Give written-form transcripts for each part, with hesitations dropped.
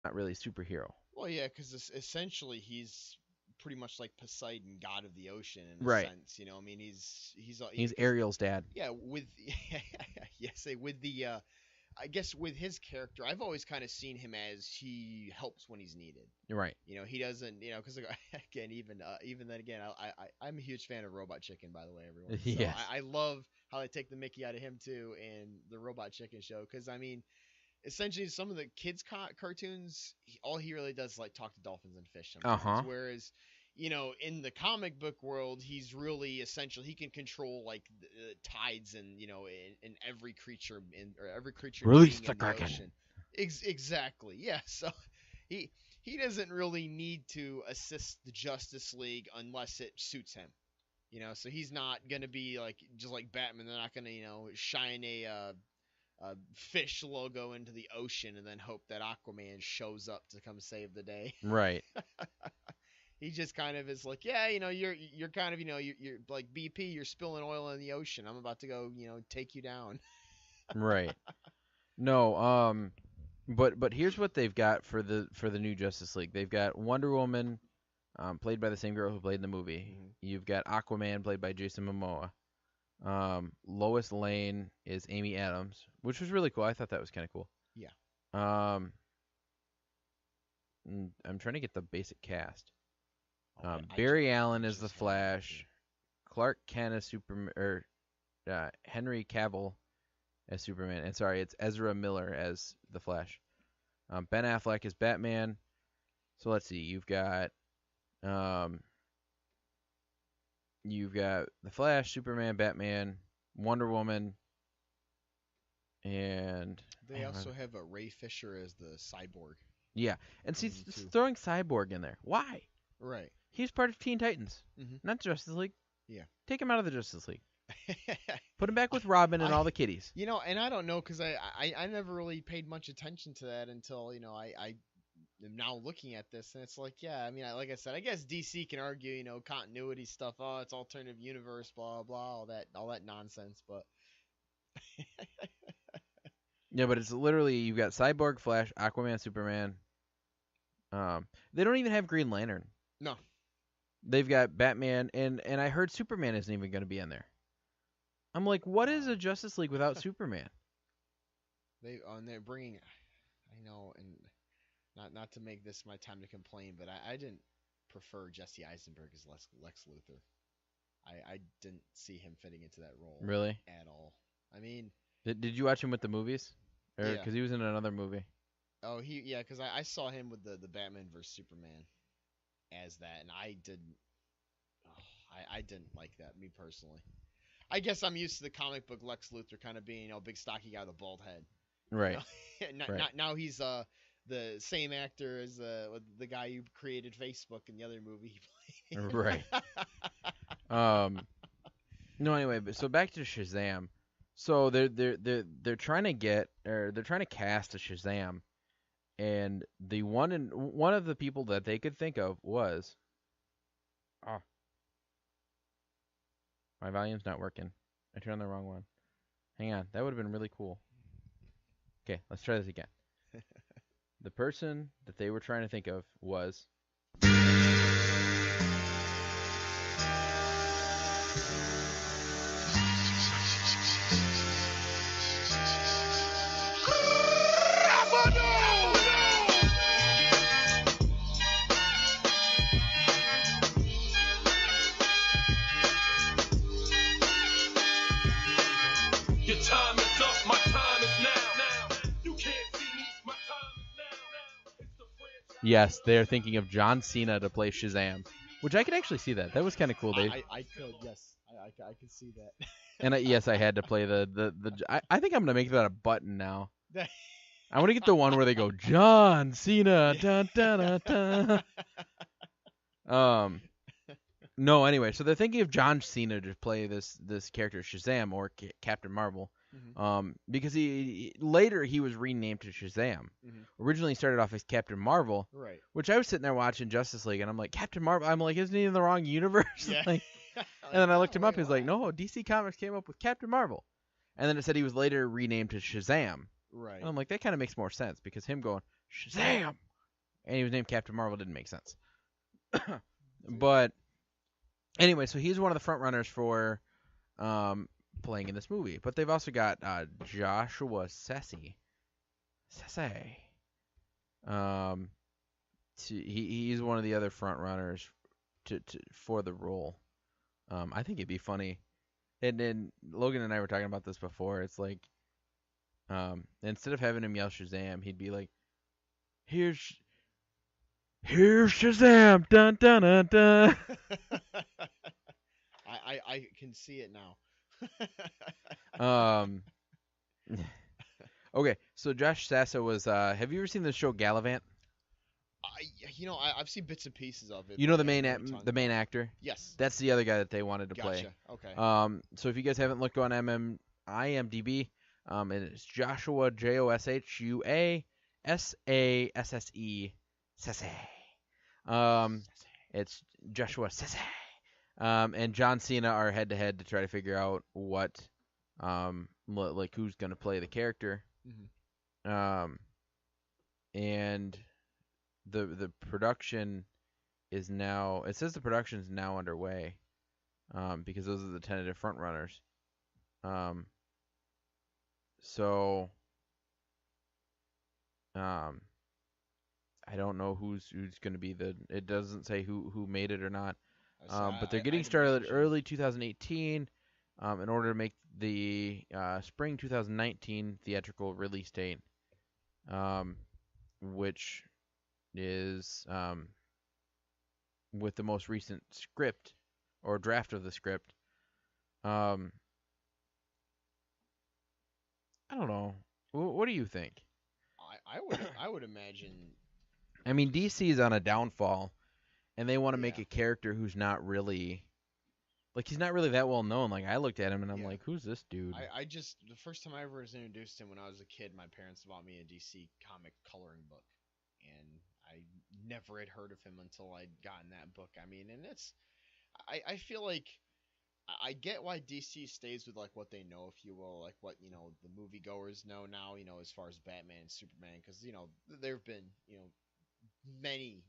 not really a superhero. Well, yeah, because essentially he's pretty much like Poseidon, god of the ocean, in a Right. sense. You know, I mean, he's He's because Ariel's dad. yeah, with yes, with the I guess with his character, I've always kind of seen him as he helps when he's needed. Right. You know, he doesn't. You know, because again, even then again, I'm a huge fan of Robot Chicken, by the way, everyone. So Yes. I love how they take the Mickey out of him too in the Robot Chicken show. Because I mean, essentially, some of the kids' cartoons, all he really does is like talk to dolphins and fish Uh sometimes. huh. Whereas, you know, in the comic book world, he's really essential. He can control like the tides and in every creature or every creature Release being the in the Kraken. ocean. Exactly. Yeah. So he he doesn't really need to assist the Justice League unless it suits him. You know, so he's not gonna be like just like Batman. They're not gonna shine a fish logo into the ocean and then hope that Aquaman shows up to come save the day. Right. He just kind of is like, yeah, you're kind of you're like BP, you're spilling oil in the ocean. I'm about to go, take you down. Right. No. But here's what they've got for the new Justice League. They've got Wonder Woman, played by the same girl who played in the movie. Mm-hmm. You've got Aquaman, played by Jason Momoa. Lois Lane is Amy Adams, which was really cool. I thought that was kind of cool. Yeah. Um, I'm trying to get the basic cast. Oh, Barry Allen is the just had it Flash. Clark Kent as Superman, or Henry Cavill as Superman. And sorry, it's Ezra Miller as the Flash. Ben Affleck is Batman. So let's see. Um, you've got the Flash, Superman, Batman, Wonder Woman, and They also have a Ray Fisher as the cyborg. yeah. And see, Too. throwing Cyborg in there. Why? Right. He's part of Teen Titans, Mm-hmm. not Justice League. Yeah. Take him out of the Justice League. Put him back with Robin and I, all the kiddies. and I don't know because I never really paid much attention to that until I am now looking at this and it's like yeah I mean like I said I guess DC can argue continuity stuff, oh it's alternative universe, blah blah, all that nonsense, but Yeah, but it's literally you've got Cyborg, Flash, Aquaman, Superman. They don't even have Green Lantern. no. They've got Batman, and I heard Superman isn't even going to be in there. I'm like, what is a Justice League without Superman? They're bringing, I know, and not to make this my time to complain, but I didn't prefer Jesse Eisenberg as Lex Luthor. I didn't see him fitting into that role Really? at all. I mean, Did you watch him with the movies? Or yeah. because he was in another movie. Oh, yeah, because I saw him with the Batman vs Superman as that, and I didn't. Oh, I didn't like that, me personally. I guess I'm used to the comic book Lex Luthor kind of being big stocky guy with a bald head. Right. Right. Now he's the same actor as the guy who created Facebook in the other movie he played. Right. No. Anyway, but so back to Shazam. So they're trying to they're trying to cast a Shazam, and one of the people that they could think of was, oh, my volume's not working. I turned on the wrong one. Hang on, that would have been really cool. Okay, let's try this again. The person that they were trying to think of was. Your time is up, my time is now. You can't see me, my time is now. It's the franchise. Yes, they're thinking of John Cena to play Shazam, which I could actually see that. That was kind of cool. I could, yes, I could see that. And yes, I had to play I think I'm gonna make that a button now. I want to get the one where they go John Cena. Dun, dun, dun, dun. No, anyway, so they're thinking of John Cena to play this character Shazam or Captain Marvel. Mm-hmm. Because later he was renamed to Shazam. Mm-hmm. Originally he started off as Captain Marvel, Right. which I was sitting there watching Justice League, and I'm like, Captain Marvel. I'm like, isn't he in the wrong universe? Yeah. Like, and then I looked him up. He's like, no, DC Comics came up with Captain Marvel, and then it said he was later renamed to Shazam. Right. And I'm like, that kind of makes more sense because him going Shazam. and he was named Captain Marvel. Didn't make sense. But anyway, so he's one of the front runners for playing in this movie. But they've also got Joshua Sessi. He's one of the other front runners for the role. I think it'd be funny. And then Logan and I were talking about this before. It's like, instead of having him yell Shazam, he'd be like, "Here's Shazam! Dun dun dun dun." I can see it now. Okay, so Josh Sassa was. Have you ever seen the show Gallivant? I've seen bits and pieces of it. You know but the yeah, main I know what you're talking the main about. actor. Yes. That's the other guy that they wanted to play. Gotcha. Okay. So if you guys haven't looked on IMDb, it's Joshua Joshua Sasse. It's Joshua Sasse. And John Cena are head to head to try to figure out what, like who's gonna play the character. Mm-hmm. And the production is now. It says the production is now underway. Because those are the tentative front runners. So I don't know who's going to be the. It doesn't say who made it or not. But they're getting started early 2018 in order to make the spring 2019 theatrical release date, which is with the most recent script or draft of the script. I don't know. What do you think? I would imagine. I mean, DC is on a downfall, and they want to make Yeah. a character who's not really, like, he's not really that well known. Like, I looked at him and I'm Yeah. like, who's this dude? I just the first time I ever was introduced to him when I was a kid, my parents bought me a DC comic coloring book, and I never had heard of him until I'd gotten that book. I mean, and I feel like I get why DC stays with like what they know, if you will, like what the moviegoers know now, as far as Batman and Superman, because there've been many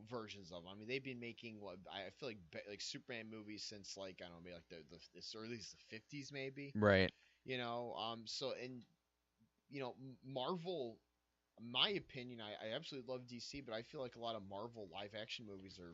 versions of them. I mean, they've been making what I feel like Superman movies since like I don't know, maybe like the early the 50s maybe. Right. So and Marvel, in my opinion, I absolutely love DC, but I feel like a lot of Marvel live action movies are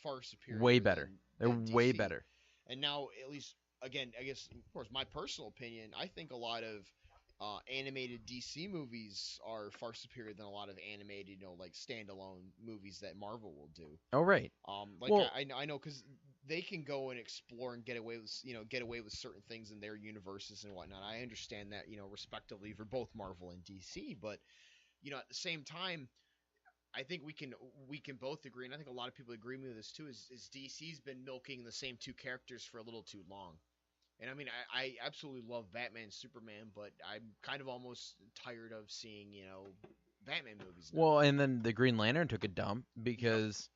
far superior. Way better. They're than way DC. better. And now, at least, again, I guess, of course, my personal opinion, I think a lot of animated DC movies are far superior than a lot of animated, like standalone movies that Marvel will do. Oh, right. Well, I know because they can go and explore and get away with certain things in their universes and whatnot. I understand that, respectively for both Marvel and DC, but at the same time, I think we can both agree, and I think a lot of people agree with this too. Is DC's been milking the same two characters for a little too long, and I mean I absolutely love Batman and Superman, but I'm kind of almost tired of seeing Batman movies now. well, and then the Green Lantern took a dump because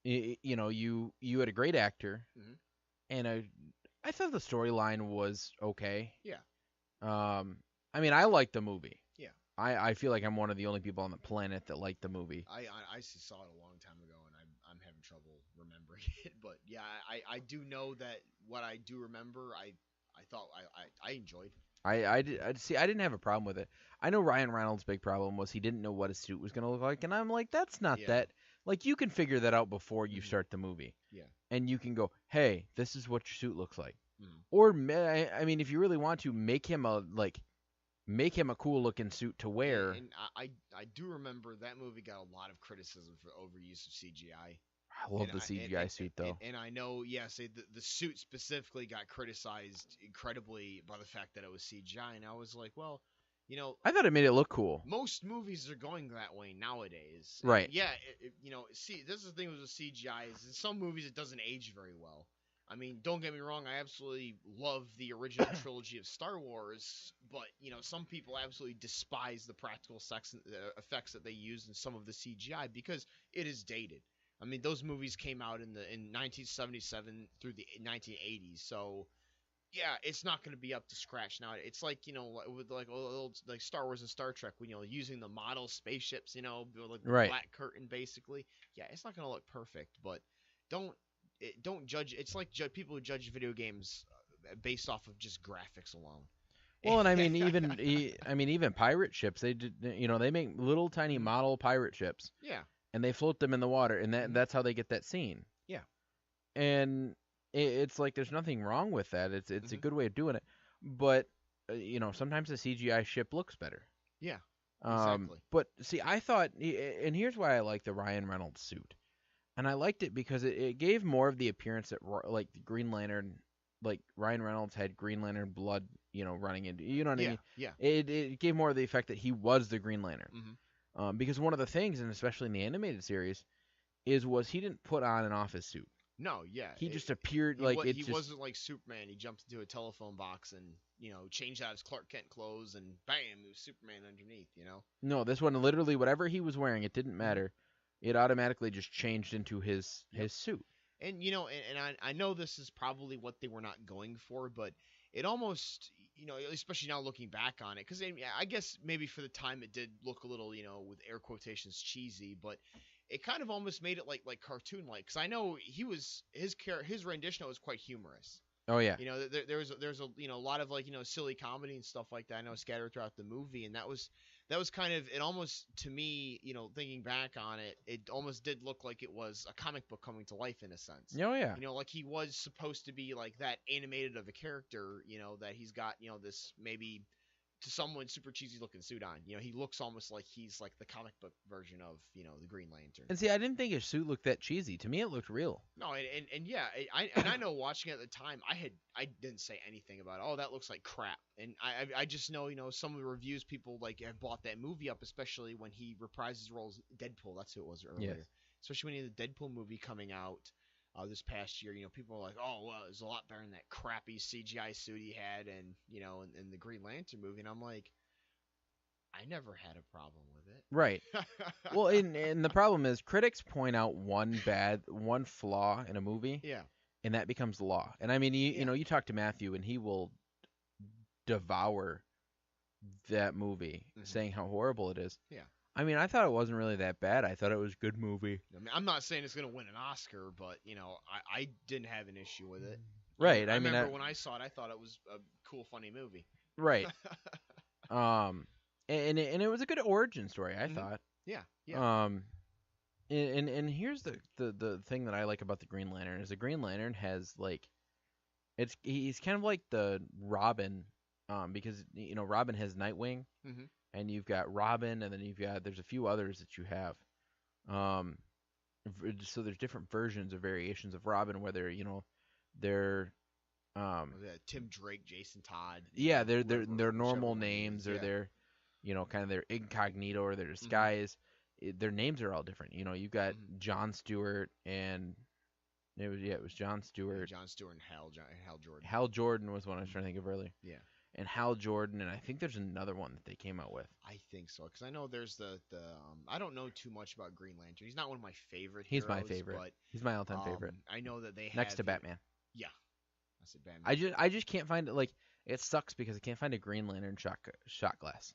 you had a great actor, Mhm. and I thought the storyline was okay. Yeah. I mean, I liked the movie. Yeah. I feel like I'm one of the only people on the planet that liked the movie. I saw it a long time ago, and I'm having trouble remembering it. But yeah, I do know that what I do remember, I thought I enjoyed. I didn't have a problem with it. I know Ryan Reynolds' big problem was he didn't know what his suit was gonna look like, and I'm like, that's not Yeah. that. Like, you can figure that out before you Mhm. start the movie. Yeah. And you can go, hey, this is what your suit looks like. Mhm. Or I mean, if you really want to, make him a cool looking suit to wear. And I do remember that movie got a lot of criticism for overuse of CGI. I love the CGI suit though. And I know, yes, the suit specifically got criticized incredibly by the fact that it was CGI, and I was like, well, I thought it made it look cool. most movies are going that way nowadays. Right. And yeah, see, this is the thing with CGI is in some movies it doesn't age very well. I mean, don't get me wrong, I absolutely love the original trilogy of Star Wars, but some people absolutely despise the practical effects that they use in some of the CGI because it is dated. I mean, those movies came out in 1977 through the 1980s, so yeah, it's not going to be up to scratch now. It's like, with like old like Star Wars and Star Trek, when using the model spaceships, like the Right. black curtain basically. Yeah, it's not going to look perfect, but don't don't judge. It's like people who judge video games based off of just graphics alone. Well, and I mean even pirate ships, they did, they make little tiny Mhm. model pirate ships Yeah. and they float them in the water, and Mhm. that's how they get that scene. Yeah. And it's like there's nothing wrong with that. It's a Mhm. good way of doing it, but sometimes the CGI ship looks better. Yeah. Exactly. But see, I thought, and here's why I like the Ryan Reynolds suit, and I liked it because it gave more of the appearance that like the Green Lantern, like Ryan Reynolds had Green Lantern blood, running into, you know what I Yeah. mean? Yeah. It gave more of the effect that he was the Green Lantern. Mhm. Because one of the things, and especially in the animated series, was he didn't put on and off his suit. No, yeah. He just appeared like it he just. wasn't like Superman. He jumped into a telephone box and changed out his Clark Kent clothes and bam, it was Superman underneath. No, this one literally whatever he was wearing, it didn't matter. It automatically just changed into his suit. And I know this is probably what they were not going for, but it almost especially now looking back on it, because I guess maybe for the time it did look a little with air quotations cheesy, but it kind of almost made it like cartoon like, because I know his rendition was quite humorous. Oh yeah. There's a lot of like silly comedy and stuff like that, I know, scattered throughout the movie, and that was kind of, it almost, to me, thinking back on it, it almost did look like it was a comic book coming to life in a sense. Oh yeah. Like he was supposed to be like that animated of a character, that he's got this maybe to someone super cheesy looking suit on. He looks almost like he's like the comic book version of the Green Lantern. And see, I didn't think his suit looked that cheesy. To me, it looked real. No, and yeah, I know watching it at the time, I didn't say anything about, oh, that looks like crap, and I just know some of the reviews, people like have bought that movie up, especially when he reprised his role as Deadpool. That's who it was earlier. Yes. Especially when he had the Deadpool movie coming out this past year. People were like, oh, well, it was a lot better than that crappy CGI suit he had, and in the Green Lantern movie, and I'm like, I never had a problem with it. Right. Well, and the problem is critics point out one flaw in a movie. Yeah. And that becomes law. And I mean, you talk to Matthew, and he will devour that movie, saying how horrible it is. Yeah. I mean, I thought it wasn't really that bad. I thought it was a good movie. I mean, I'm not saying it's going to win an Oscar, but I didn't have an issue with it. Right. I remember when I saw it, I thought it was a cool, funny movie. Right. And it was a good origin story, I thought. Yeah. Yeah. And here's the thing that I like about the Green Lantern is the Green Lantern has like, he's kind of like the Robin, because Robin has Nightwing, and you've got Robin, and then there's a few others that you have, so there's different versions or variations of Robin where they're Tim Drake, Jason Todd. Yeah, they're normal names, or they're kind of their incognito or their disguise. Their names are all different. You've got John Stewart, and it was John Stewart. John Stewart and Hal Jordan. Hal Jordan was one I was trying to think of earlier. Yeah. And Hal Jordan, and I think there's another one that they came out with. I think so, because I know there's the I don't know too much about Green Lantern. He's not one of my favorite He's heroes, my favorite. But, he's my all-time favorite. I know that they next have to Batman. Yeah. I said Batman. I just can't find it. Like, it sucks because I can't find a Green Lantern shot glass.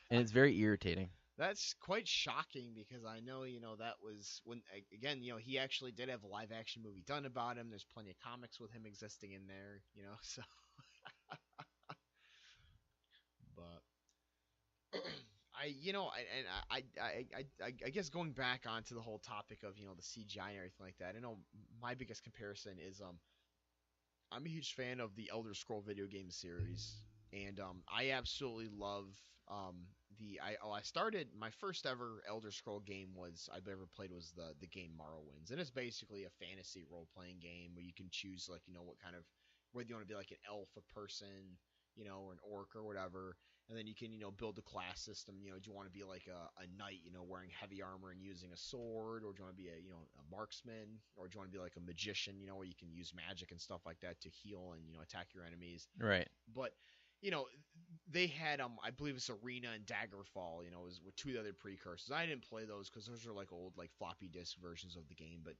And it's very irritating. That's quite shocking, because I know, that was when, again, he actually did have a live action movie done about him. There's plenty of comics with him existing in there, so. But I guess going back onto the whole topic of, the CGI and everything like that, I know my biggest comparison is, I'm a huge fan of the Elder Scroll video game series, and I absolutely love I started my first ever Elder Scroll game I've ever played was the game Morrowinds, and it's basically a fantasy role playing game where you can choose like what kind of, whether you want to be like an elf, a person, or an orc or whatever, and then you can build a class system. Do you want to be like a knight, wearing heavy armor and using a sword, or do you want to be a marksman, or do you want to be like a magician, where you can use magic and stuff like that to heal and attack your enemies. Right. But they had I believe it's Arena and Daggerfall, was with two other precursors. I didn't play those because those are like old like floppy disk versions of the game, but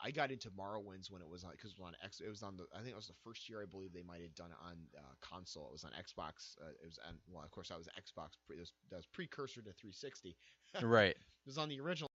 I got into Morrowinds when it was on, because it was on X. It was on the, I think it was the first year I believe they might have done it on console. It was on Xbox. It was on, well, of course that was Xbox. That was precursor to 360. Right. It was on the original